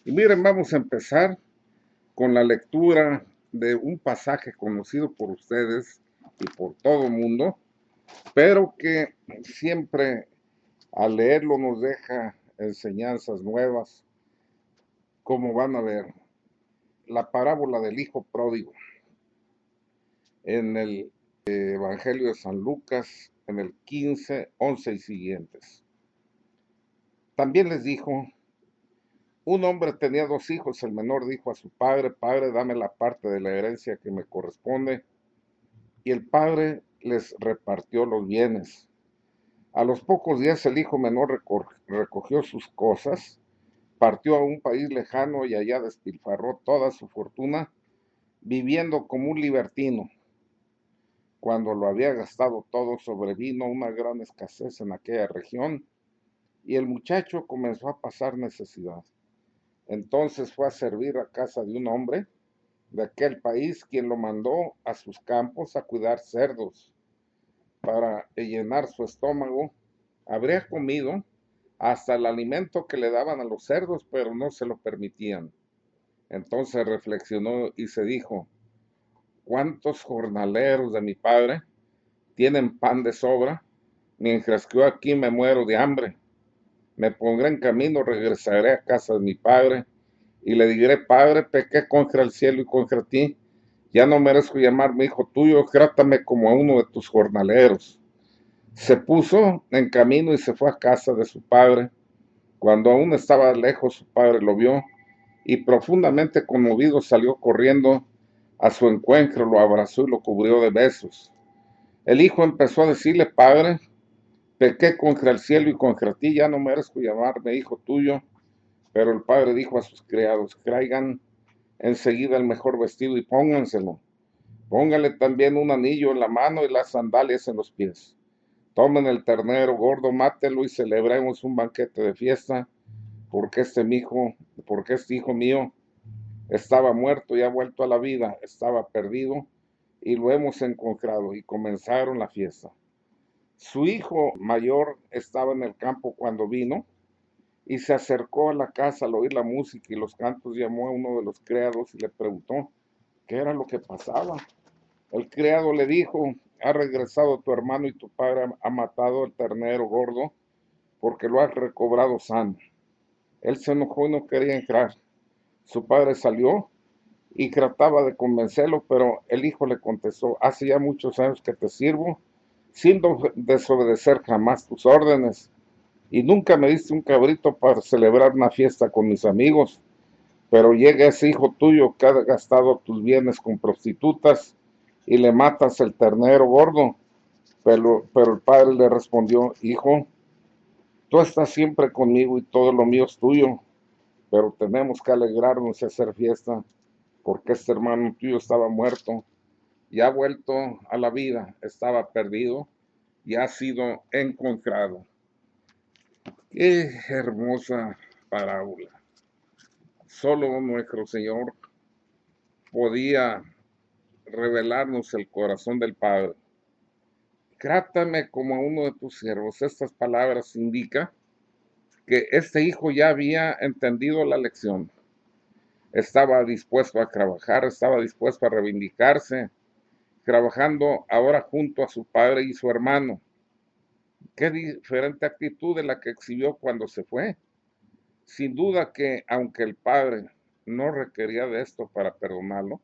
Y miren, vamos a empezar con la lectura de un pasaje conocido por ustedes y por todo el mundo, pero que siempre al leerlo nos deja enseñanzas nuevas, como van a ver, la parábola del hijo pródigo en el Evangelio de San Lucas, en el 15, 11 y siguientes. También les dijo: un hombre tenía dos hijos. El menor dijo a su padre: Padre, dame la parte de la herencia que me corresponde. Y el padre les repartió los bienes. A los pocos días el hijo menor recogió sus cosas, partió a un país lejano y allá despilfarró toda su fortuna, viviendo como un libertino. Cuando lo había gastado todo, sobrevino una gran escasez en aquella región y el muchacho comenzó a pasar necesidad. Entonces fue a servir a casa de un hombre de aquel país, quien lo mandó a sus campos a cuidar cerdos para llenar su estómago. Habría comido hasta el alimento que le daban a los cerdos, pero no se lo permitían. Entonces reflexionó y se dijo: ¿cuántos jornaleros de mi padre tienen pan de sobra, mientras que yo aquí me muero de hambre? Me pondré en camino, regresaré a casa de mi padre y le diré: Padre, pequé contra el cielo y contra ti, ya no merezco llamarme hijo tuyo, trátame como a uno de tus jornaleros. Se puso en camino y se fue a casa de su padre. Cuando aún estaba lejos, su padre lo vio y profundamente conmovido salió corriendo a su encuentro, lo abrazó y lo cubrió de besos. El hijo empezó a decirle: Padre, pequé contra el cielo y contra ti, ya no merezco llamarme hijo tuyo. Pero el padre dijo a sus criados: traigan enseguida el mejor vestido y pónganselo. Póngale también un anillo en la mano y las sandalias en los pies. Tomen el ternero gordo, mátelo y celebremos un banquete de fiesta, porque porque este hijo mío estaba muerto y ha vuelto a la vida, estaba perdido y lo hemos encontrado. Y comenzaron la fiesta. Su hijo mayor estaba en el campo cuando vino y se acercó a la casa al oír la música y los cantos. Llamó a uno de los criados y le preguntó qué era lo que pasaba. El criado le dijo: ha regresado tu hermano y tu padre ha matado el ternero gordo porque lo has recobrado sano. Él se enojó y no quería entrar. Su padre salió y trataba de convencerlo, pero el hijo le contestó: hace ya muchos años que te sirvo sin desobedecer jamás tus órdenes, y nunca me diste un cabrito para celebrar una fiesta con mis amigos. Pero llega ese hijo tuyo que ha gastado tus bienes con prostitutas y le matas el ternero gordo. Pero el padre le respondió: hijo, tú estás siempre conmigo y todo lo mío es tuyo, pero tenemos que alegrarnos y hacer fiesta, porque este hermano tuyo estaba muerto y ha vuelto a la vida, estaba perdido y ha sido encontrado. Qué hermosa parábola. Solo nuestro Señor podía revelarnos el corazón del Padre. Trátame como a uno de tus siervos. Estas palabras indican que este hijo ya había entendido la lección. Estaba dispuesto a trabajar, estaba dispuesto a reivindicarse, trabajando ahora junto a su padre y su hermano. Qué diferente actitud de la que exhibió cuando se fue. Sin duda que, aunque el padre no requería de esto para perdonarlo,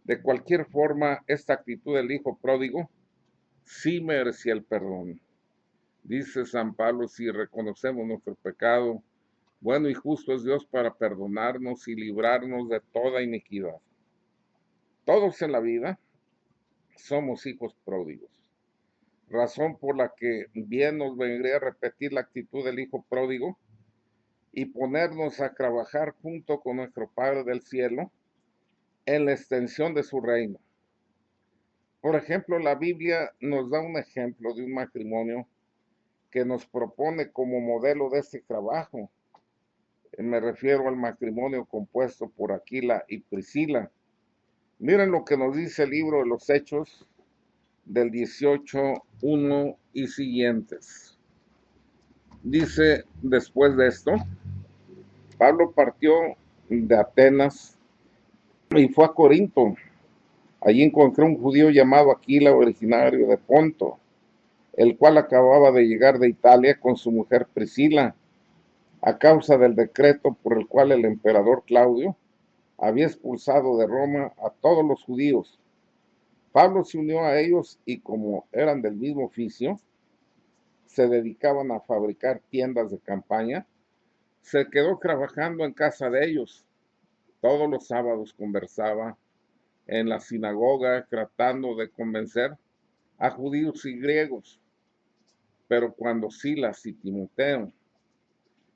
de cualquier forma, esta actitud del hijo pródigo sí merecía el perdón. Dice San Pablo: si reconocemos nuestro pecado, bueno y justo es Dios para perdonarnos y librarnos de toda iniquidad. Todos en la vida somos hijos pródigos, razón por la que bien nos vendría a repetir la actitud del hijo pródigo y ponernos a trabajar junto con nuestro Padre del cielo en la extensión de su reino. Por ejemplo, la Biblia nos da un ejemplo de un matrimonio que nos propone como modelo de este trabajo. Me refiero al matrimonio compuesto por Aquila y Priscila. Miren lo que nos dice el libro de los Hechos del 18:1 y siguientes. Dice después de esto: Pablo partió de Atenas y fue a Corinto. Allí encontró un judío llamado Aquila, originario de Ponto, el cual acababa de llegar de Italia con su mujer Priscila, a causa del decreto por el cual el emperador Claudio había expulsado de Roma a todos los judíos. Pablo se unió a ellos y como eran del mismo oficio, se dedicaban a fabricar tiendas de campaña, se quedó trabajando en casa de ellos. Todos los sábados conversaba en la sinagoga tratando de convencer a judíos y griegos. Pero cuando Silas y Timoteo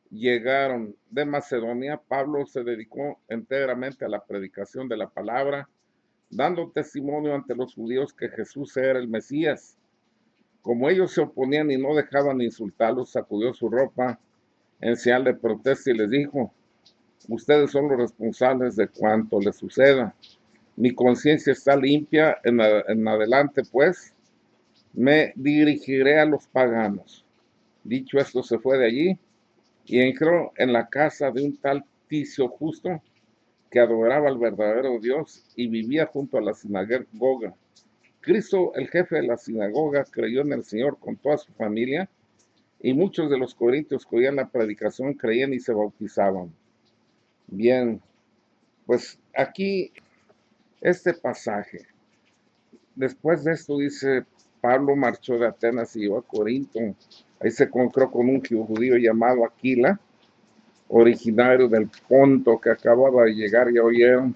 llegaron de Macedonia, Pablo se dedicó enteramente a la predicación de la palabra, dando testimonio ante los judíos que Jesús era el Mesías. Como ellos se oponían y no dejaban de insultarlos, sacudió su ropa en señal de protesta y les dijo: ustedes son los responsables de cuanto les suceda. Mi conciencia está limpia, en adelante pues me dirigiré a los paganos. Dicho esto, se fue de allí y entró en la casa de un tal Ticio Justo, que adoraba al verdadero Dios y vivía junto a la sinagoga. Cristo, el jefe de la sinagoga, creyó en el Señor con toda su familia, y muchos de los corintios que oían la predicación creían y se bautizaban. Bien, pues aquí este pasaje. Después de esto dice, Pablo marchó de Atenas y llegó a Corinto. Ahí se encontró con un judío llamado Aquila, originario del Ponto, que acababa de llegar, ya oyeron,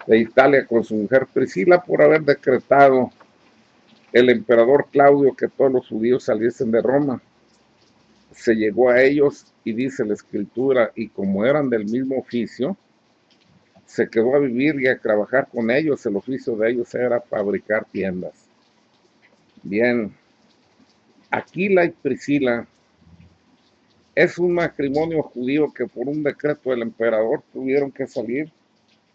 de Italia con su mujer Priscila, por haber decretado el emperador Claudio que todos los judíos saliesen de Roma. Se llegó a ellos y dice la escritura, y como eran del mismo oficio, se quedó a vivir y a trabajar con ellos. El oficio de ellos era fabricar tiendas. Bien, Aquila y Priscila es un matrimonio judío que por un decreto del emperador tuvieron que salir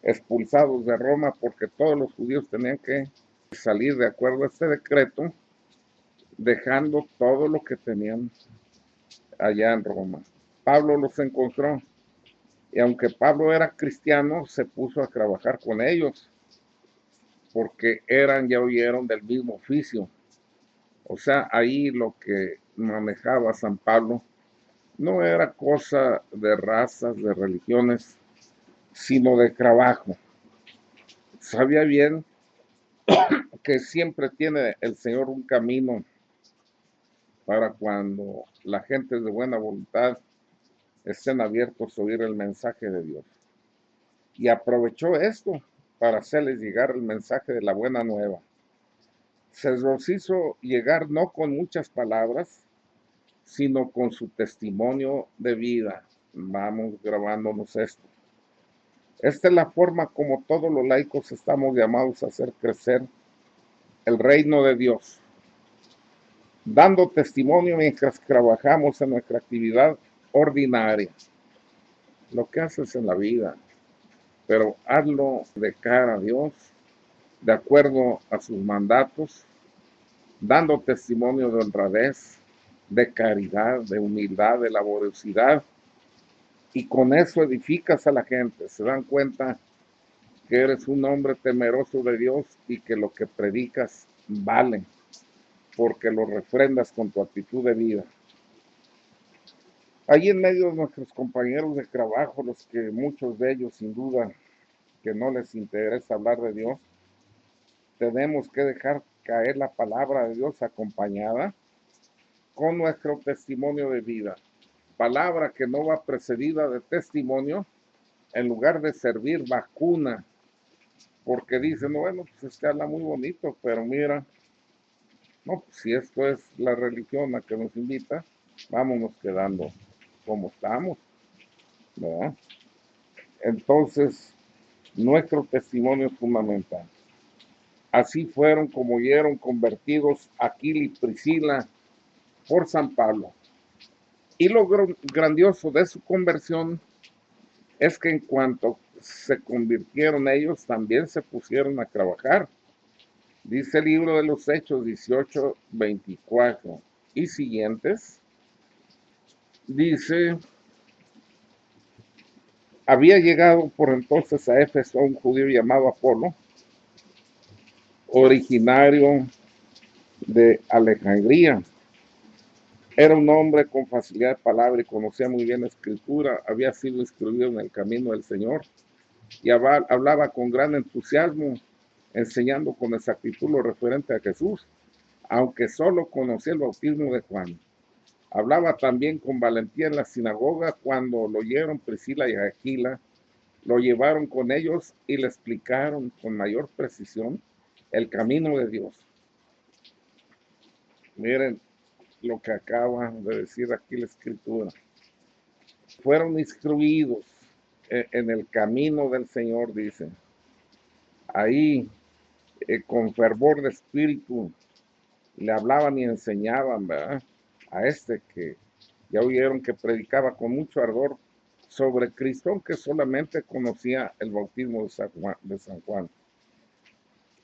expulsados de Roma, porque todos los judíos tenían que salir de acuerdo a este decreto, dejando todo lo que tenían allá en Roma. Pablo los encontró y aunque Pablo era cristiano, se puso a trabajar con ellos porque eran, ya oyeron, del mismo oficio. O sea, ahí lo que manejaba San Pablo no era cosa de razas, de religiones, sino de trabajo. Sabía bien que siempre tiene el Señor un camino para cuando la gente de buena voluntad estén abiertos a oír el mensaje de Dios. Y aprovechó esto para hacerles llegar el mensaje de la buena nueva. Se los hizo llegar no con muchas palabras, sino con su testimonio de vida. Vamos grabándonos esto. Esta es la forma como todos los laicos estamos llamados a hacer crecer el reino de Dios, dando testimonio mientras trabajamos en nuestra actividad ordinaria, lo que haces en la vida, pero hazlo de cara a Dios, de acuerdo a sus mandatos, dando testimonio de honradez, de caridad, de humildad, de laboriosidad, y con eso edificas a la gente. Se dan cuenta que eres un hombre temeroso de Dios y que lo que predicas vale, porque lo refrendas con tu actitud de vida. Ahí en medio de nuestros compañeros de trabajo, los que muchos de ellos sin duda que no les interesa hablar de Dios, tenemos que dejar caer la palabra de Dios acompañada con nuestro testimonio de vida. Palabra que no va precedida de testimonio, en lugar de servir vacuna, porque dicen, bueno, pues es que habla muy bonito, pero mira, no, pues si esto es la religión a que nos invita, vámonos quedando como estamos, ¿verdad? Entonces, nuestro testimonio es fundamental. Así fueron como oyeron convertidos Aquila y Priscila por San Pablo. Y lo grandioso de su conversión es que en cuanto se convirtieron ellos, también se pusieron a trabajar. Dice el libro de los Hechos 18:24 y siguientes, dice: Había llegado por entonces a Éfeso un judío llamado Apolo, originario de Alejandría. Era un hombre con facilidad de palabra y conocía muy bien la escritura, había sido instruido en el camino del Señor y hablaba con gran entusiasmo, enseñando con exactitud lo referente a Jesús, aunque solo conocía el bautismo de Juan. Hablaba también con valentía en la sinagoga. Cuando lo oyeron Priscila y Aquila, lo llevaron con ellos y le explicaron con mayor precisión el camino de Dios. Miren lo que acaba de decir aquí la escritura. Fueron instruidos en el camino del Señor, dice. Ahí, con fervor de espíritu, le hablaban y enseñaban, ¿verdad? A este que ya oyeron que predicaba con mucho ardor sobre Cristo, aunque solamente conocía el bautismo de San Juan.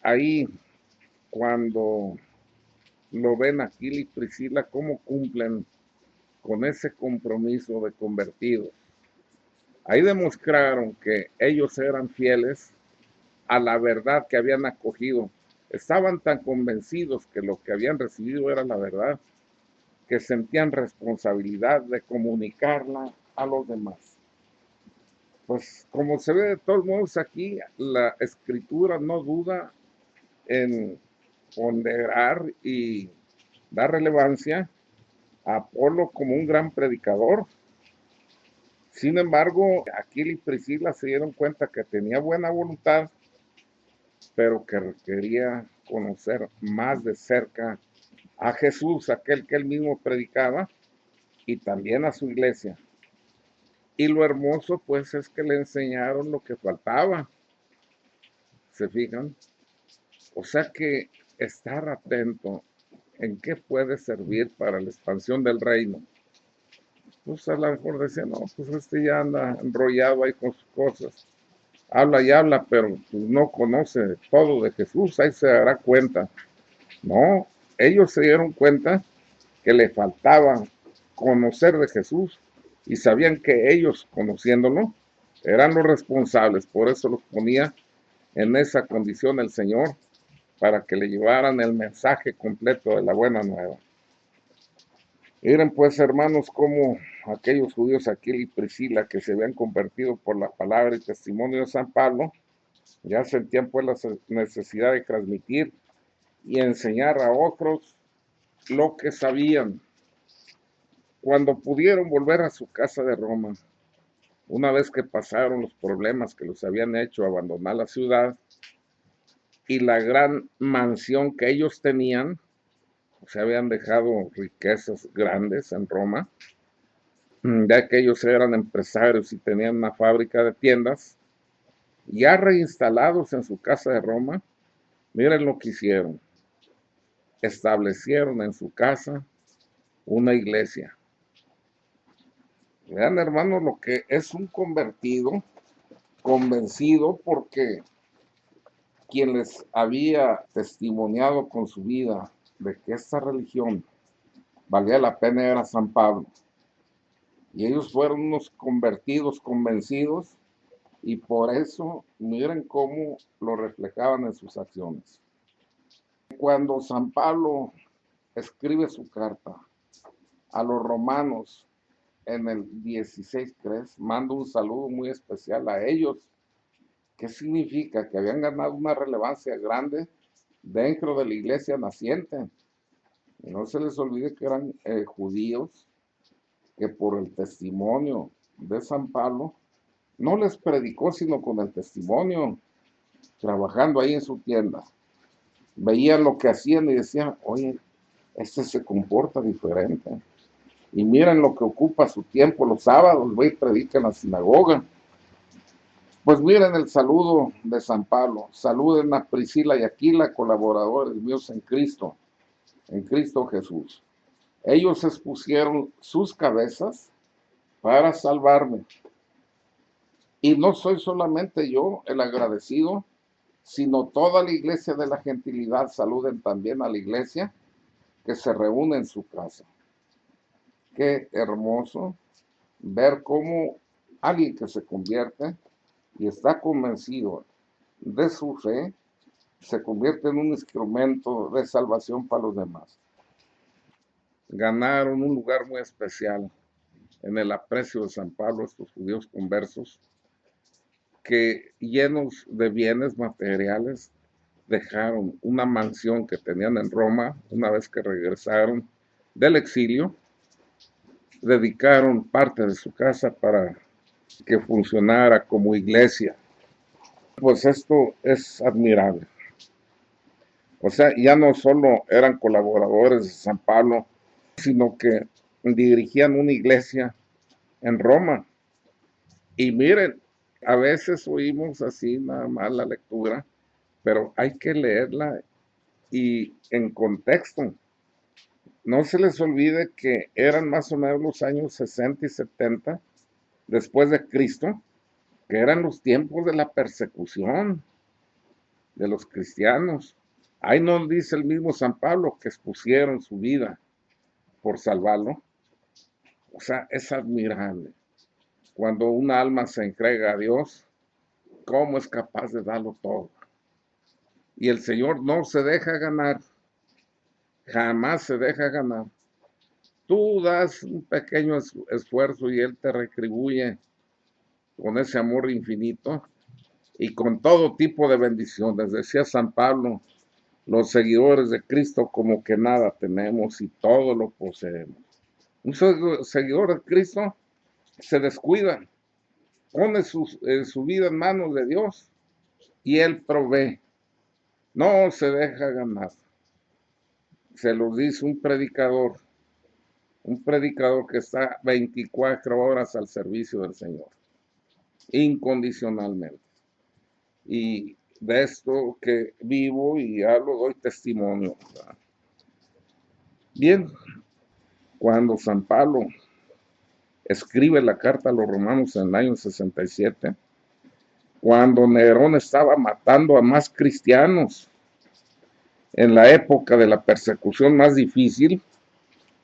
Ahí, cuando lo ven Aquila y Priscila, cómo cumplen con ese compromiso de convertidos. Ahí demostraron que ellos eran fieles a la verdad que habían acogido. Estaban tan convencidos que lo que habían recibido era la verdad, que sentían responsabilidad de comunicarla a los demás. Pues como se ve de todos modos aquí, la escritura no duda en ponderar y dar relevancia a Apolo como un gran predicador. Sin embargo, Aquila y Priscila se dieron cuenta que tenía buena voluntad, pero que requería conocer más de cerca a Jesús, aquel que él mismo predicaba, y también a su iglesia. Y lo hermoso pues es que le enseñaron lo que faltaba. ¿Se fijan? O sea que estar atento en qué puede servir para la expansión del reino. Pues a lo mejor decía, no, pues este ya anda enrollado ahí con sus cosas. Habla y habla, pero pues no conoce todo de Jesús, ahí se dará cuenta. No, ellos se dieron cuenta que le faltaba conocer de Jesús y sabían que ellos, conociéndolo, eran los responsables. Por eso los ponía en esa condición el Señor, para que le llevaran el mensaje completo de la buena nueva. Miren pues, hermanos, como aquellos judíos Aquila y Priscila que se habían convertido por la palabra y testimonio de San Pablo, ya sentían pues la necesidad de transmitir y enseñar a otros lo que sabían. Cuando pudieron volver a su casa de Roma, una vez que pasaron los problemas que los habían hecho abandonar la ciudad y la gran mansión que ellos tenían, se habían dejado riquezas grandes en Roma, ya que ellos eran empresarios y tenían una fábrica de tiendas, ya reinstalados en su casa de Roma, miren lo que hicieron. Establecieron en su casa una iglesia. Vean, hermanos, lo que es un convertido, convencido porque quien les había testimoniado con su vida de que esta religión valía la pena era San Pablo. Y ellos fueron unos convertidos, convencidos, y por eso miren cómo lo reflejaban en sus acciones. Cuando San Pablo escribe su carta a los romanos en el 16:3, manda un saludo muy especial a ellos. ¿Qué significa? Que habían ganado una relevancia grande dentro de la iglesia naciente. Y no se les olvide que eran judíos que por el testimonio de San Pablo no les predicó sino con el testimonio, trabajando ahí en su tienda. Veían lo que hacían y decían, oye, este se comporta diferente. Y miren lo que ocupa su tiempo los sábados, ve y predica en la sinagoga. Pues miren el saludo de San Pablo. Saluden a Priscila y Aquila, colaboradores míos en Cristo Jesús. Ellos expusieron sus cabezas para salvarme. Y no soy solamente yo el agradecido, sino toda la iglesia de la gentilidad. Saluden también a la iglesia que se reúne en su casa. Qué hermoso ver cómo alguien que se convierte y está convencido de su fe, se convierte en un instrumento de salvación para los demás. Ganaron un lugar muy especial en el aprecio de San Pablo estos judíos conversos, que llenos de bienes materiales dejaron una mansión que tenían en Roma una vez que regresaron del exilio, dedicaron parte de su casa para que funcionara como iglesia. Pues esto es admirable. O sea, ya no solo eran colaboradores de San Pablo, sino que dirigían una iglesia en Roma. Y miren, a veces oímos así nada más la lectura, pero hay que leerla y en contexto. No se les olvide que eran más o menos los años 60 y 70 después de Cristo, que eran los tiempos de la persecución de los cristianos. Ahí nos dice el mismo San Pablo que expusieron su vida por salvarlo. O sea, es admirable. Cuando un alma se entrega a Dios, ¿cómo es capaz de darlo todo? Y el Señor no se deja ganar, jamás se deja ganar. Tú das un pequeño esfuerzo y Él te retribuye con ese amor infinito y con todo tipo de bendiciones. Decía San Pablo, los seguidores de Cristo como que nada tenemos y todo lo poseemos. Un seguidor de Cristo se descuida, pone su vida en manos de Dios y Él provee. No se deja ganar. Se lo dice un predicador que está 24 horas al servicio del Señor, incondicionalmente. Y de esto que vivo y hablo, doy testimonio. Bien, cuando San Pablo escribe la carta a los romanos en el año 67, cuando Nerón estaba matando a más cristianos, en la época de la persecución más difícil,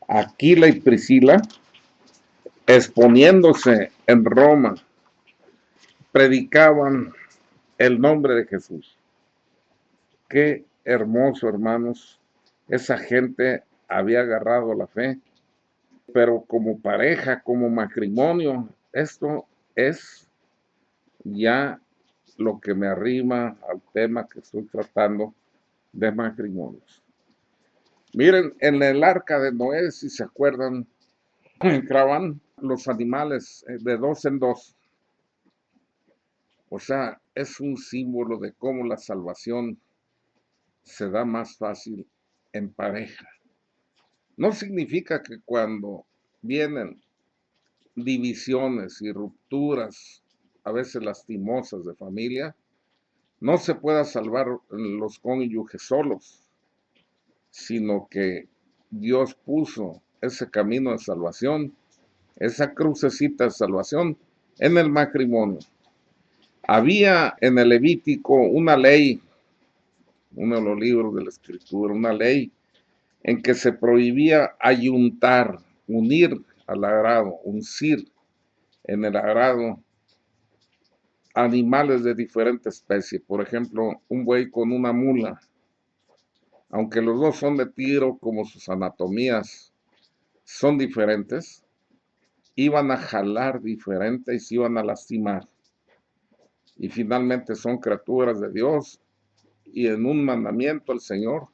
Aquila y Priscila, exponiéndose en Roma, predicaban el nombre de Jesús. Qué hermoso, hermanos. Esa gente había agarrado la fe, pero como pareja, como matrimonio, esto es ya lo que me arrima al tema que estoy tratando de matrimonios. Miren, en el arca de Noé, si se acuerdan, entraban los animales de dos en dos. O sea, es un símbolo de cómo la salvación se da más fácil en pareja. No significa que cuando vienen divisiones y rupturas, a veces lastimosas de familia, no se pueda salvar los cónyuges solos, sino que Dios puso ese camino de salvación, esa crucecita de salvación en el matrimonio. Había en el Levítico una ley, uno de los libros de la Escritura, una ley en que se prohibía ayuntar, unir al agrado, uncir en el agrado animales de diferente especie. Por ejemplo, un buey con una mula. Aunque los dos son de tiro, como sus anatomías son diferentes, iban a jalar diferente y se iban a lastimar. Y finalmente son criaturas de Dios y en un mandamiento el Señor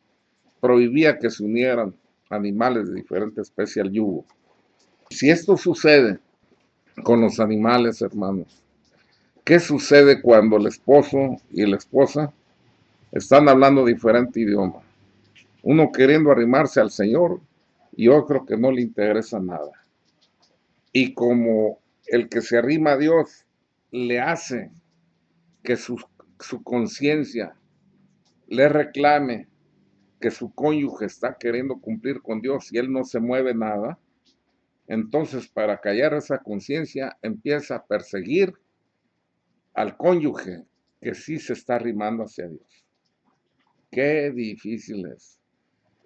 prohibía que se unieran animales de diferente especie al yugo. Si esto sucede con los animales, hermanos, ¿qué sucede cuando el esposo y la esposa están hablando diferente idioma? Uno queriendo arrimarse al Señor y otro que no le interesa nada. Y como el que se arrima a Dios le hace que su conciencia le reclame que su cónyuge está queriendo cumplir con Dios y él no se mueve nada, entonces para callar esa conciencia empieza a perseguir al cónyuge que sí se está arrimando hacia Dios. Qué difícil es.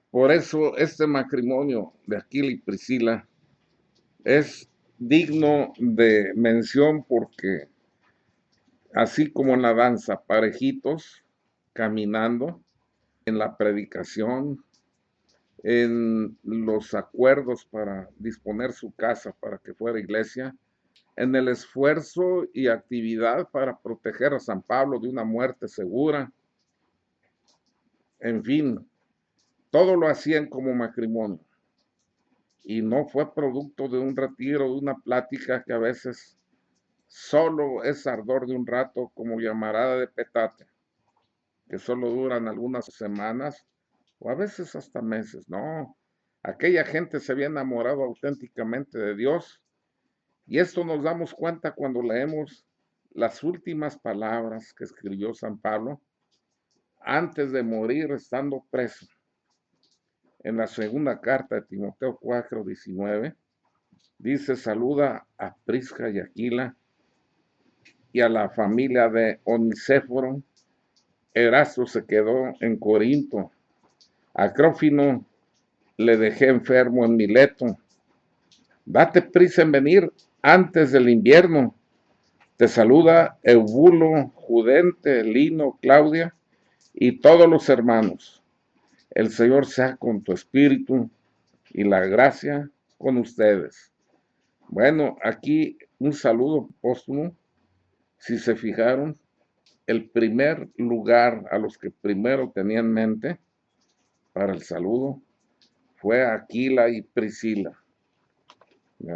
Por eso este matrimonio de Aquila y Priscila es digno de mención porque así como en la danza, parejitos, caminando, en la predicación, en los acuerdos para disponer su casa para que fuera iglesia, en el esfuerzo y actividad para proteger a San Pablo de una muerte segura, en fin, todo lo hacían como matrimonio. Y no fue producto de un retiro, de una plática que a veces solo es ardor de un rato como llamarada de petate, que solo duran algunas semanas o a veces hasta meses. No, aquella gente se había enamorado auténticamente de Dios y esto nos damos cuenta cuando leemos las últimas palabras que escribió San Pablo antes de morir estando preso. En la segunda carta de Timoteo 4:19 dice: saluda a Prisca y Aquila y a la familia de Onicéforo. Erasto se quedó en Corinto. A Trófimo le dejé enfermo en Mileto. Date prisa en venir antes del invierno. Te saluda Eubulo, Judente, Lino, Claudia y todos los hermanos. El Señor sea con tu espíritu y la gracia con ustedes. Bueno, aquí un saludo póstumo. Si se fijaron, el primer lugar a los que primero tenían en mente para el saludo fue Aquila y Priscila.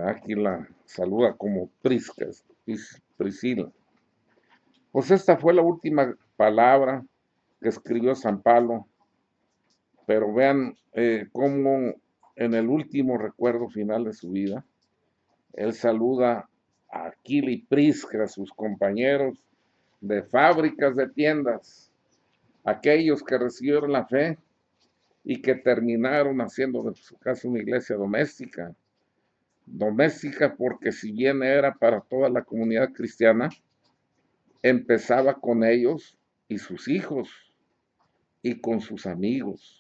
Aquila saluda como Prisca, Priscila. Pues esta fue la última palabra que escribió San Pablo, pero vean cómo en el último recuerdo final de su vida, él saluda a Aquila y Prisca, sus compañeros de fábricas, de tiendas, aquellos que recibieron la fe y que terminaron haciendo de su casa una iglesia doméstica. Doméstica porque si bien era para toda la comunidad cristiana, empezaba con ellos y sus hijos y con sus amigos.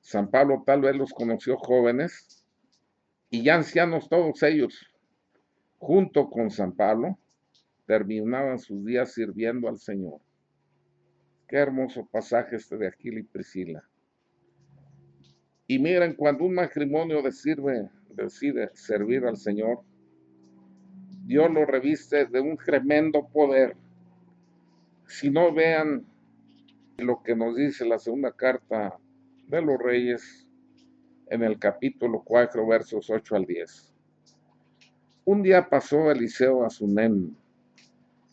San Pablo tal vez los conoció jóvenes y ya ancianos todos ellos, junto con San Pablo, terminaban sus días sirviendo al Señor. Qué hermoso pasaje este de Aquila y Priscila. Y miren, cuando un matrimonio decide servir al Señor, Dios lo reviste de un tremendo poder. Si no, vean lo que nos dice la segunda carta de los Reyes en el capítulo 4, versos 8 al 10. Un día pasó Eliseo a Sunem,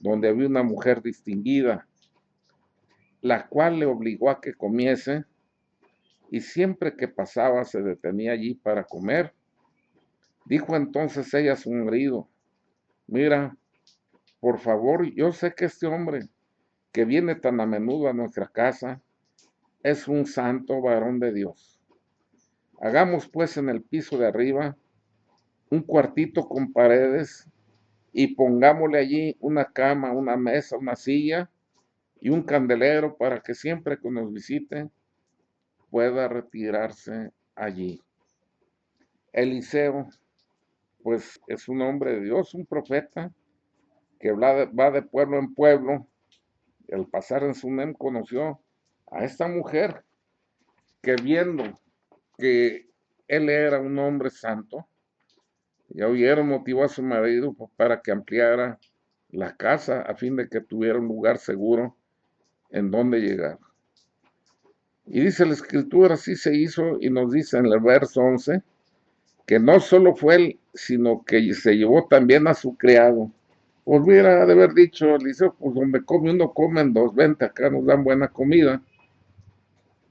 donde había una mujer distinguida, la cual le obligó a que comiese, y siempre que pasaba se detenía allí para comer. Dijo entonces ella a su marido: mira, por favor, yo sé que este hombre que viene tan a menudo a nuestra casa es un santo varón de Dios. Hagamos pues en el piso de arriba un cuartito con paredes y pongámosle allí una cama, una mesa, una silla y un candelero para que siempre que nos visite pueda retirarse allí. Eliseo, pues es un hombre de Dios, un profeta que va de pueblo en pueblo. Al pasar en Sunem conoció a esta mujer que, viendo que él era un hombre santo, ya oyeron, motivó a su marido para que ampliara la casa a fin de que tuviera un lugar seguro en donde llegar. Y dice la escritura, así se hizo, y nos dice en el verso 11, que no solo fue él, sino que se llevó también a su criado. Pues hubiera de haber dicho Eliseo, pues donde come uno comen dos, vente, acá nos dan buena comida.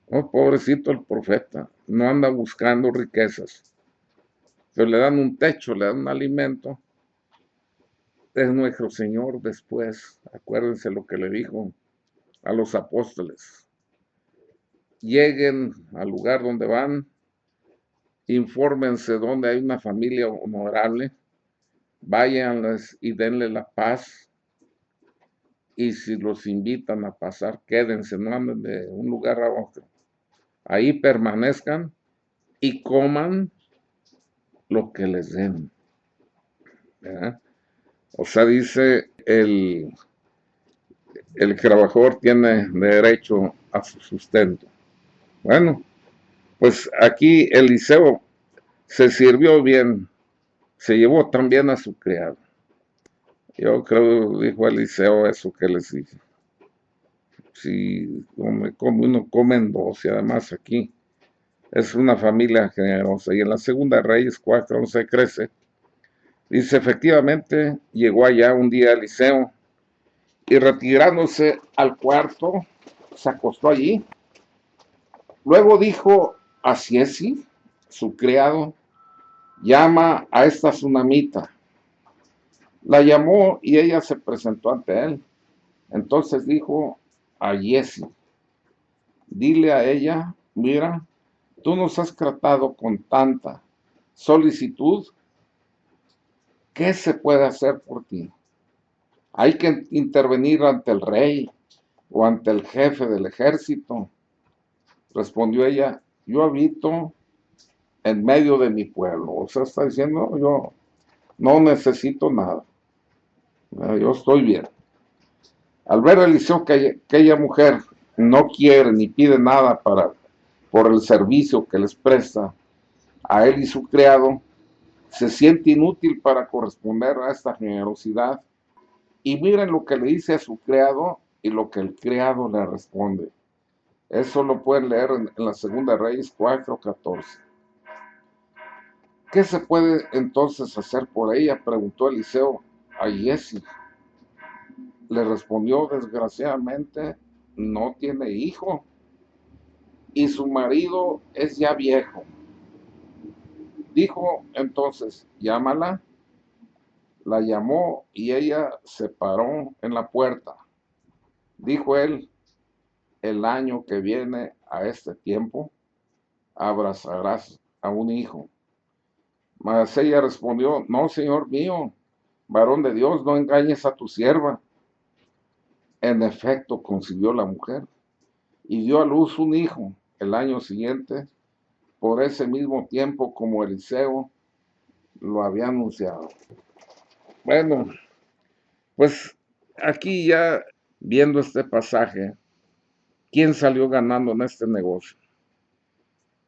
Oh, pobrecito el profeta, no anda buscando riquezas, pero le dan un techo, le dan un alimento. Es nuestro Señor después, acuérdense lo que le dijo a los apóstoles: lleguen al lugar donde van, infórmense donde hay una familia honorable, váyanles y denle la paz, y si los invitan a pasar, quédense, no anden de un lugar a otro. Ahí permanezcan y coman lo que les den. ¿verdad? O sea, dice el trabajador tiene derecho a su sustento. Bueno, pues aquí Eliseo se sirvió bien, se llevó también a su criado. Yo creo, dijo Eliseo, eso que les dije. Si uno comen dos, y además aquí es una familia generosa. Y en la segunda Reyes 4:11 crece. Dice, efectivamente, llegó allá un día Eliseo y retirándose al cuarto, se acostó allí. Luego dijo a Giezi, su criado, llama a esta tsunamita. La llamó y ella se presentó ante él. Entonces dijo a Giezi, dile a ella, mira, tú nos has tratado con tanta solicitud, ¿qué se puede hacer por ti? Hay que intervenir ante el rey o ante el jefe del ejército. Respondió ella, yo habito en medio de mi pueblo. O sea, está diciendo, yo no necesito nada. Yo estoy bien. Al ver a Eliseo que aquella mujer no quiere ni pide nada por el servicio que les presta a él y su criado, se siente inútil para corresponder a esta generosidad. Y miren lo que le dice a su criado y lo que el criado le responde. Eso lo pueden leer en la segunda Reyes 4:14. ¿Qué se puede entonces hacer por ella? Preguntó Eliseo a Giezi. Le respondió, desgraciadamente, no tiene hijo y su marido es ya viejo. Dijo entonces, llámala. La llamó y ella se paró en la puerta. Dijo él, el año que viene a este tiempo, abrazarás a un hijo. Mas ella respondió, no, señor mío, varón de Dios, no engañes a tu sierva. En efecto, concibió la mujer y dio a luz un hijo el año siguiente, por ese mismo tiempo como Eliseo lo había anunciado. Bueno, pues aquí ya viendo este pasaje, ¿quién salió ganando en este negocio?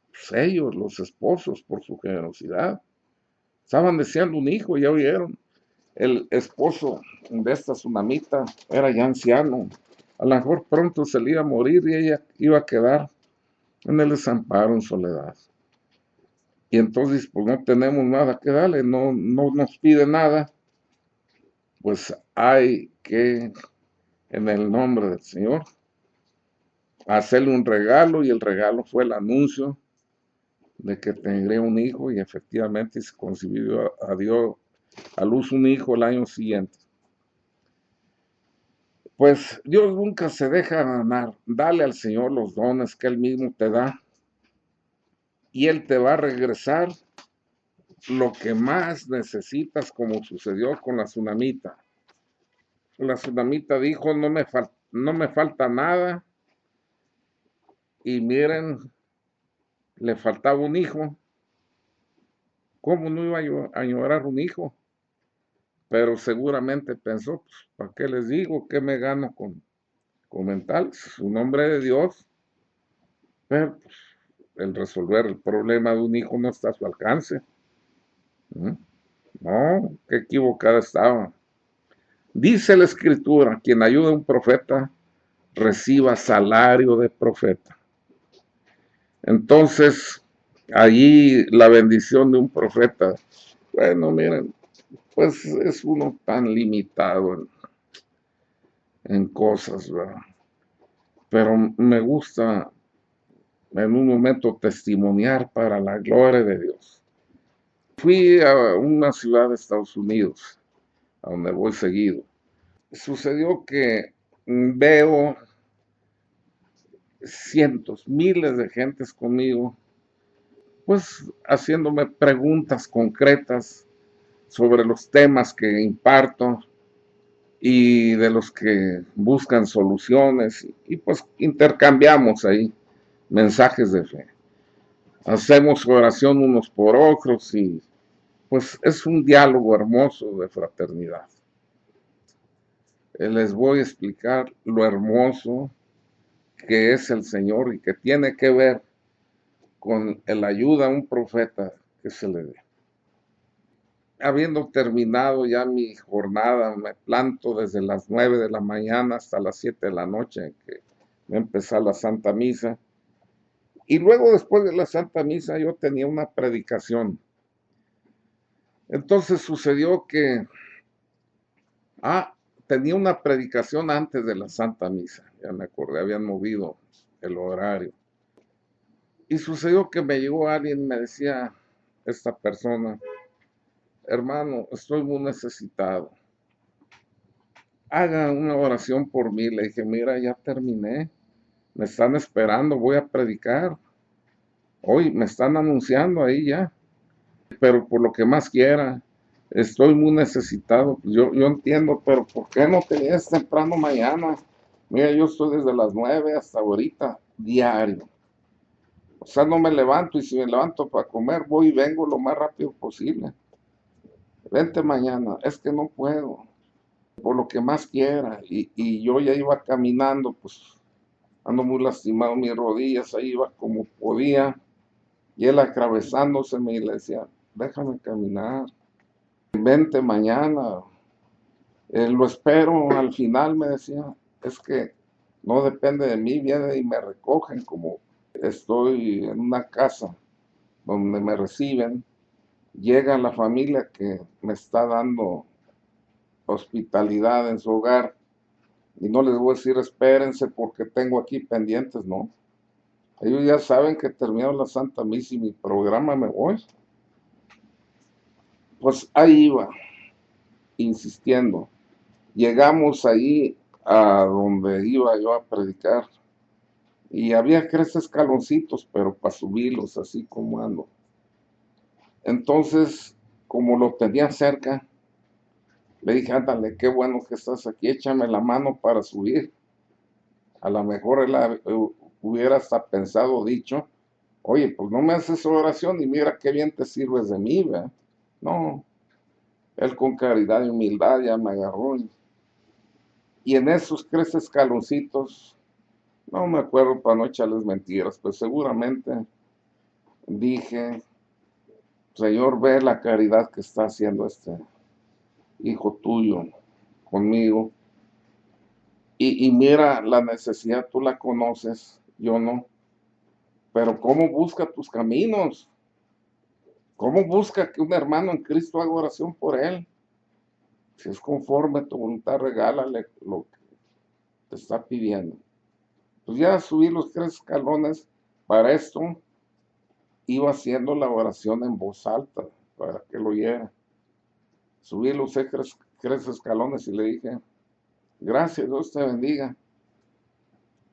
Pues ellos, los esposos, por su generosidad. Estaban deseando un hijo, ya oyeron. El esposo de esta tsunamita era ya anciano. A lo mejor pronto se le iba a morir y ella iba a quedar en el desamparo, en soledad. Y entonces, pues no tenemos nada que darle, no nos pide nada. Pues hay que, en el nombre del Señor, hacerle un regalo, y el regalo fue el anuncio de que tendría un hijo, y efectivamente se concibió a Dios a luz un hijo el año siguiente. Pues Dios nunca se deja ganar. Dale al Señor los dones que Él mismo te da y Él te va a regresar lo que más necesitas, como sucedió con la tsunamita. La tsunamita dijo, no me falta nada, y miren, le faltaba un hijo. ¿Cómo no iba a añorar un hijo? Pero seguramente pensó, pues, ¿para qué les digo? ¿Qué me gano con mental? Su nombre de Dios. Pero pues, el resolver el problema de un hijo no está a su alcance. ¿Mm? No, qué equivocada estaba. Dice la Escritura, quien ayuda a un profeta, reciba salario de profeta. Entonces, allí la bendición de un profeta, bueno, miren, pues es uno tan limitado en cosas, ¿verdad? Pero me gusta en un momento testimoniar para la gloria de Dios. Fui a una ciudad de Estados Unidos, a donde voy seguido. Sucedió que veo cientos, miles de gentes conmigo, pues haciéndome preguntas concretas sobre los temas que imparto y de los que buscan soluciones, y pues intercambiamos ahí mensajes de fe. Hacemos oración unos por otros y pues es un diálogo hermoso de fraternidad. Les voy a explicar lo hermoso que es el Señor y que tiene que ver con la ayuda a un profeta que se le dé. Habiendo terminado ya mi jornada, me planto desde las 9 de la mañana hasta las 7 de la noche, en que me empezó la Santa Misa. Y luego, después de la Santa Misa, yo tenía una predicación. Entonces sucedió que tenía una predicación antes de la Santa Misa. Ya me acordé, habían movido el horario. Y sucedió que me llegó alguien y me decía, esta persona, hermano, estoy muy necesitado. Haga una oración por mí. Le dije, mira, ya terminé. Me están esperando, voy a predicar. Hoy me están anunciando ahí ya. Pero por lo que más quiera, estoy muy necesitado. Yo entiendo, pero ¿por qué no te vienes temprano mañana? Mira, yo estoy desde las 9 hasta ahorita, diario. O sea, no me levanto, y si me levanto para comer, voy y vengo lo más rápido posible. Vente mañana, es que no puedo, por lo que más quiera. Y yo ya iba caminando, pues ando muy lastimado mis rodillas, ahí iba como podía. Y él atravesándoseme y le decía, déjame caminar, vente mañana. Lo espero, al final me decía, es que no depende de mí, vienen y me recogen, como estoy en una casa donde me reciben, llega la familia que me está dando hospitalidad en su hogar, y no les voy a decir espérense porque tengo aquí pendientes, no. Ellos ya saben que terminó la Santa Misa y mi programa, me voy. Pues ahí iba, insistiendo. Llegamos ahí a donde iba yo a predicar, y había 3 escaloncitos, pero para subirlos así como ando. Entonces, como lo tenía cerca, le dije, ándale, qué bueno que estás aquí, échame la mano para subir. A lo mejor él hubiera hasta pensado, dicho, oye, pues no me haces oración y mira qué bien te sirves de mí, ¿verdad? No, él con caridad y humildad ya me agarró. Y en esos 3 escaloncitos, no me acuerdo para no echarles mentiras, pues seguramente dije, Señor, ve la caridad que está haciendo este hijo tuyo conmigo. Y mira la necesidad, tú la conoces, yo no. Pero ¿cómo busca tus caminos? ¿Cómo busca que un hermano en Cristo haga oración por él? Si es conforme a tu voluntad, regálale lo que te está pidiendo. Pues ya subí los 3 escalones. Para esto iba haciendo la oración en voz alta para que lo oyera. Subí los 3 escalones y le dije, gracias, Dios te bendiga.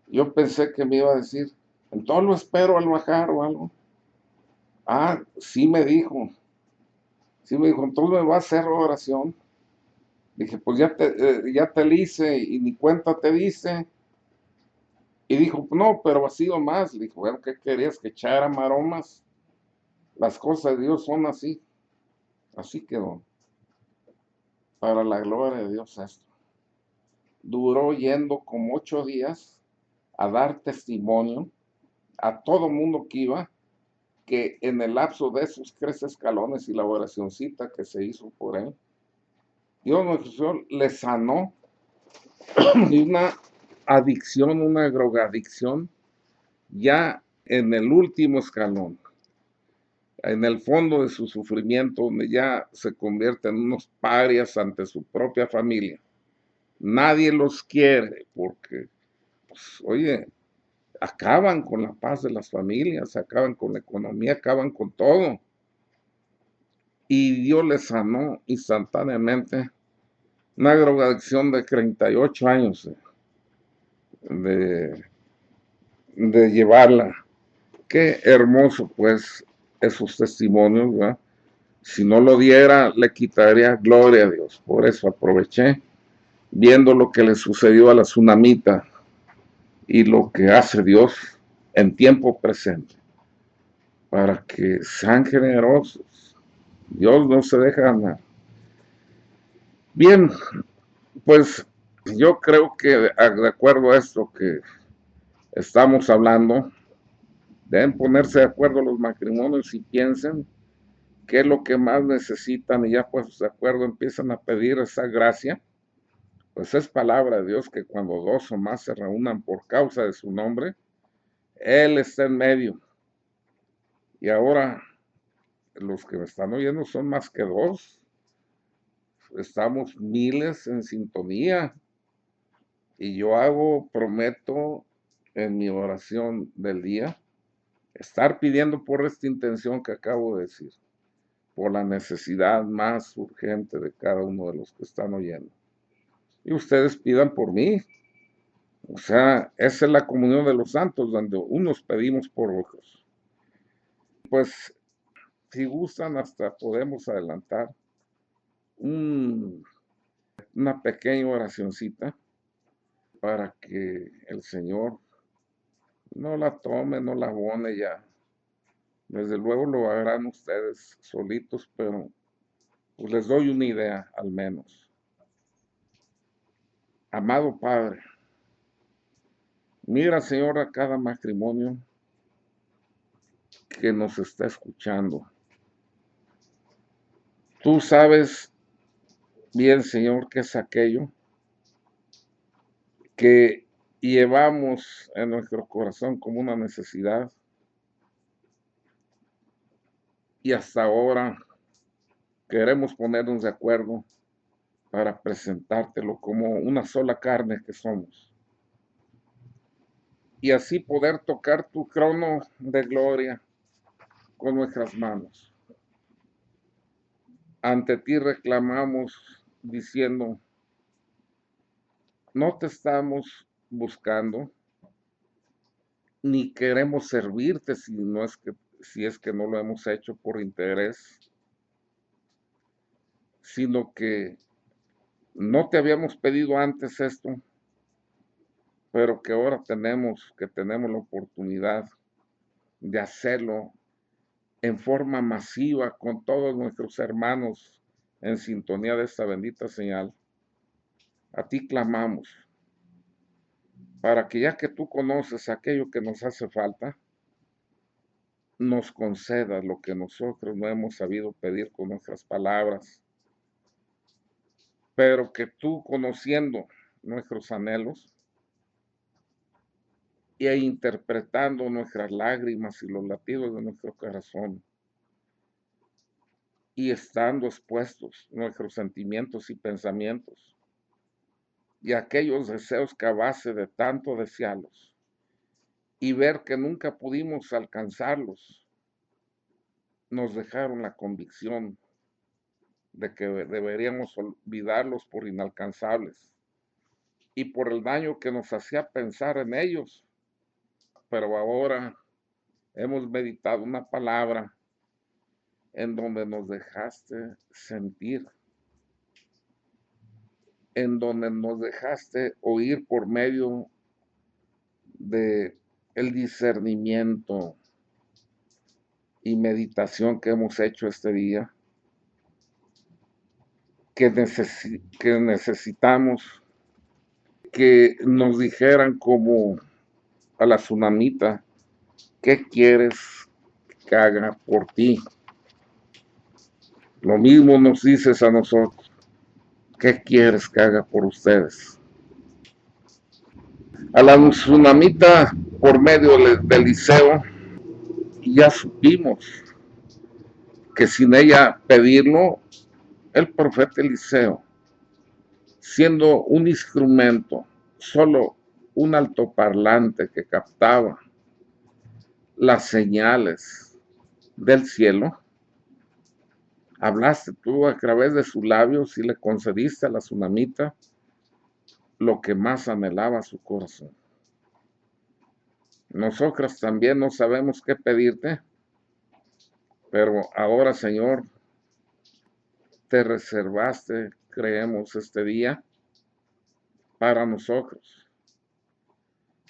Yo pensé que me iba a decir, entonces lo espero al bajar o algo. Sí me dijo, entonces me va a hacer oración. Dije, pues ya te le hice y ni cuenta te dice. Y dijo, no, pero ha sido más. Le dijo, bueno, ¿qué querías? ¿Que echara maromas? Las cosas de Dios son así. Así quedó. Para la gloria de Dios esto. Duró yendo como 8 días a dar testimonio a todo mundo que iba, que en el lapso de esos 3 escalones y la oracioncita que se hizo por él, Dios nuestro Señor le sanó de una adicción, una drogadicción, ya en el último escalón, en el fondo de su sufrimiento, donde ya se convierte en unos parias ante su propia familia. Nadie los quiere porque, pues, oye, acaban con la paz de las familias, acaban con la economía, acaban con todo. Y Dios le sanó instantáneamente una drogadicción de 38 años de llevarla. Qué hermoso, pues, esos testimonios, ¿verdad? Si no lo diera, le quitaría gloria a Dios. Por eso aproveché, viendo lo que le sucedió a la tsunamita y lo que hace Dios en tiempo presente, para que sean generosos, Dios no se deja ganar. Bien, pues yo creo que de acuerdo a esto que estamos hablando, deben ponerse de acuerdo los matrimonios y piensen qué es lo que más necesitan y ya pues de acuerdo empiezan a pedir esa gracia. Pues es palabra de Dios que cuando dos o más se reúnan por causa de su nombre, Él está en medio. Y ahora los que me están oyendo son más que dos. Estamos miles en sintonía. Y yo prometo en mi oración del día, estar pidiendo por esta intención que acabo de decir, por la necesidad más urgente de cada uno de los que están oyendo. Y ustedes pidan por mí. O sea, esa es la comunión de los santos, donde unos pedimos por otros. Pues, si gustan, hasta podemos adelantar una pequeña oracioncita para que el Señor no la tome, no la abone ya. Desde luego lo harán ustedes solitos, pero pues les doy una idea al menos. Amado Padre, mira, Señor, a cada matrimonio que nos está escuchando. Tú sabes bien, Señor, qué es aquello que llevamos en nuestro corazón como una necesidad y hasta ahora queremos ponernos de acuerdo para presentártelo como una sola carne que somos. Y así poder tocar tu trono de gloria con nuestras manos. Ante ti reclamamos diciendo, no te estamos buscando, ni queremos servirte si es que no lo hemos hecho por interés, sino que no te habíamos pedido antes esto, pero que ahora tenemos la oportunidad de hacerlo en forma masiva con todos nuestros hermanos en sintonía de esta bendita señal. A ti clamamos para que ya que tú conoces aquello que nos hace falta, nos concedas lo que nosotros no hemos sabido pedir con nuestras palabras, pero que tú, conociendo nuestros anhelos e interpretando nuestras lágrimas y los latidos de nuestro corazón, y estando expuestos nuestros sentimientos y pensamientos, y aquellos deseos que a base de tanto desearlos, y ver que nunca pudimos alcanzarlos, nos dejaron la convicción de que deberíamos olvidarlos por inalcanzables y por el daño que nos hacía pensar en ellos. Pero ahora hemos meditado una palabra en donde nos dejaste sentir, en donde nos dejaste oír por medio de el discernimiento y meditación que hemos hecho este día, que necesitamos que nos dijeran como a la tsunamita, ¿qué quieres que haga por ti? Lo mismo nos dices a nosotros, ¿qué quieres que haga por ustedes? A la tsunamita, por medio del Eliseo, ya supimos que sin ella pedirlo, el profeta Eliseo, siendo un instrumento, solo un altoparlante que captaba las señales del cielo, hablaste tú a través de sus labios y le concediste a la tsunamita lo que más anhelaba su corazón. Nosotras también no sabemos qué pedirte, pero ahora, Señor, te reservaste, creemos, este día para nosotros.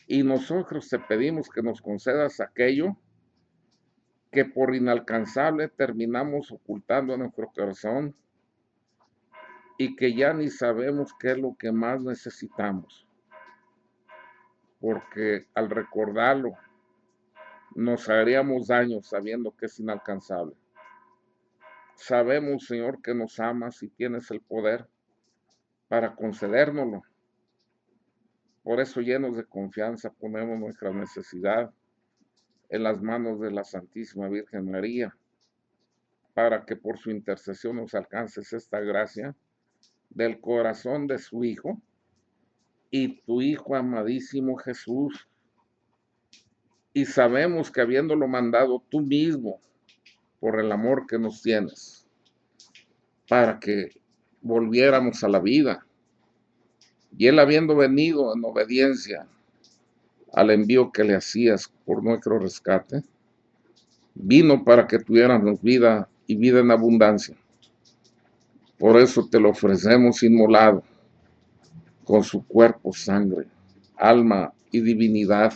Y nosotros te pedimos que nos concedas aquello que por inalcanzable terminamos ocultando en nuestro corazón y que ya ni sabemos qué es lo que más necesitamos, porque al recordarlo nos haríamos daño sabiendo que es inalcanzable. Sabemos, Señor, que nos amas y tienes el poder para concedérnoslo. Por eso, llenos de confianza, ponemos nuestra necesidad en las manos de la Santísima Virgen María, para que por su intercesión nos alcances esta gracia del corazón de su Hijo y tu Hijo amadísimo Jesús. Y sabemos que habiéndolo mandado tú mismo, por el amor que nos tienes, para que volviéramos a la vida, y Él habiendo venido en obediencia al envío que le hacías por nuestro rescate, vino para que tuviéramos vida y vida en abundancia. Por eso te lo ofrecemos inmolado, con su cuerpo, sangre, alma y divinidad,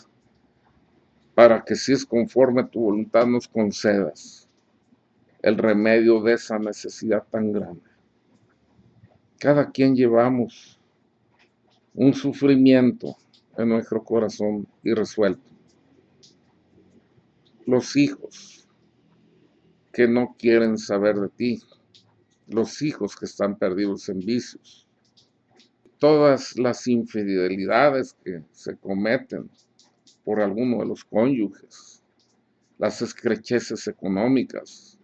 para que si es conforme a tu voluntad nos concedas el remedio de esa necesidad tan grande. Cada quien llevamos un sufrimiento en nuestro corazón irresuelto. Los hijos que no quieren saber de ti, los hijos que están perdidos en vicios, todas las infidelidades que se cometen por alguno de los cónyuges, las estrecheces económicas,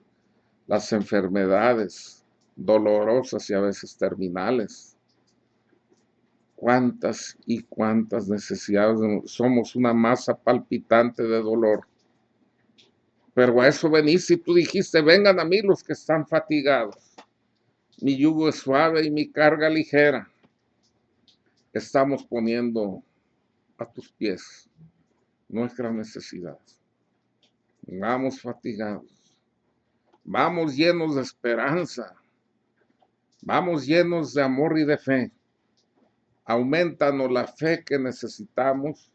las enfermedades dolorosas y a veces terminales. Cuántas y cuántas necesidades, somos una masa palpitante de dolor. Pero a eso venís y tú dijiste, vengan a mí los que están fatigados. Mi yugo es suave y mi carga ligera. Estamos poniendo a tus pies nuestras necesidades. Vamos fatigados. Vamos llenos de esperanza. Vamos llenos de amor y de fe. Aumentanos la fe que necesitamos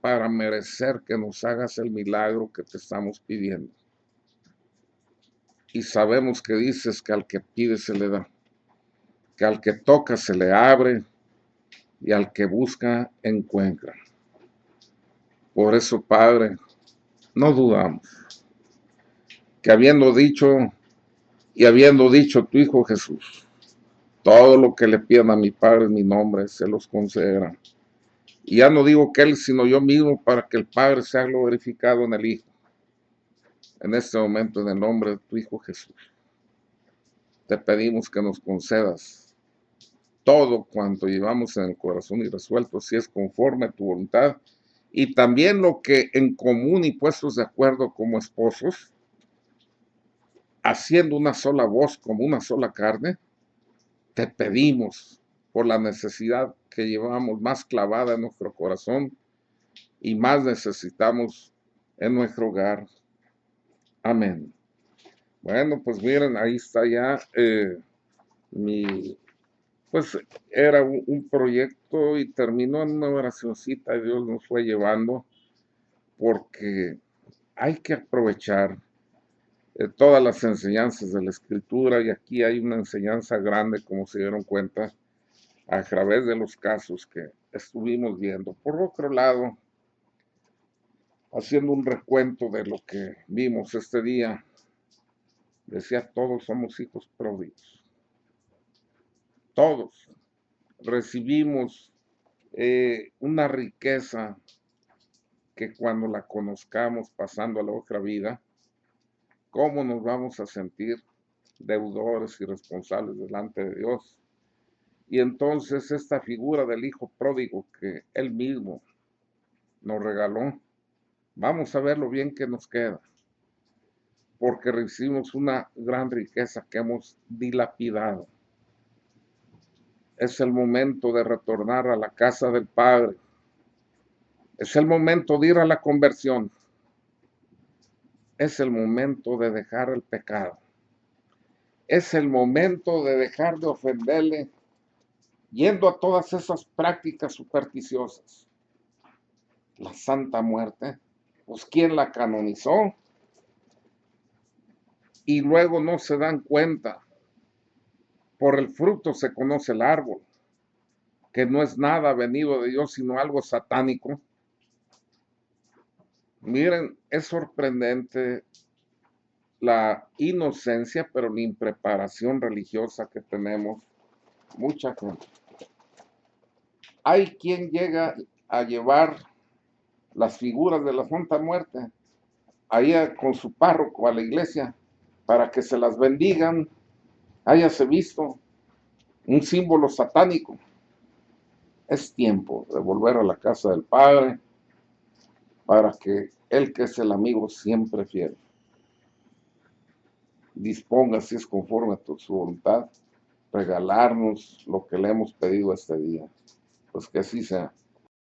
para merecer que nos hagas el milagro que te estamos pidiendo. Y sabemos que dices que al que pide se le da, que al que toca se le abre y al que busca encuentra. Por eso, Padre, no dudamos que habiendo dicho tu Hijo Jesús, todo lo que le pidan a mi Padre en mi nombre se los concederá. Y ya no digo que Él, sino yo mismo, para que el Padre sea glorificado en el Hijo. En este momento, en el nombre de tu Hijo Jesús, te pedimos que nos concedas todo cuanto llevamos en el corazón irresuelto, si es conforme a tu voluntad, y también lo que en común y puestos de acuerdo como esposos, haciendo una sola voz como una sola carne, te pedimos por la necesidad que llevamos más clavada en nuestro corazón y más necesitamos en nuestro hogar. Amén. Bueno, pues miren, ahí está ya pues era un proyecto y terminó en una oracioncita y Dios nos fue llevando, porque hay que aprovechar todas las enseñanzas de la Escritura, y aquí hay una enseñanza grande, como se dieron cuenta, a través de los casos que estuvimos viendo. Por otro lado, haciendo un recuento de lo que vimos este día, decía, todos somos hijos pródigos. Todos recibimos una riqueza que cuando la conozcamos pasando a la otra vida, ¿cómo nos vamos a sentir deudores y responsables delante de Dios? Y entonces esta figura del hijo pródigo que Él mismo nos regaló, vamos a ver lo bien que nos queda, porque recibimos una gran riqueza que hemos dilapidado. Es el momento de retornar a la casa del Padre. Es el momento de ir a la conversión. Es el momento de dejar el pecado. Es el momento de dejar de ofenderle, yendo a todas esas prácticas supersticiosas. La Santa Muerte, pues ¿quién la canonizó? y luego no se dan cuenta. Por el fruto se conoce el árbol, que no es nada venido de Dios, sino algo satánico. Miren, es sorprendente la inocencia, pero la impreparación religiosa que tenemos mucha gente. Hay quien llega a llevar las figuras de la Santa Muerte ahí con su párroco a la iglesia para que se las bendigan. Háyase visto un símbolo satánico. Es tiempo de volver a la casa del Padre para que Él, que es el amigo siempre fiel, disponga, si es conforme a su voluntad, regalarnos lo que le hemos pedido este día. Pues que así sea.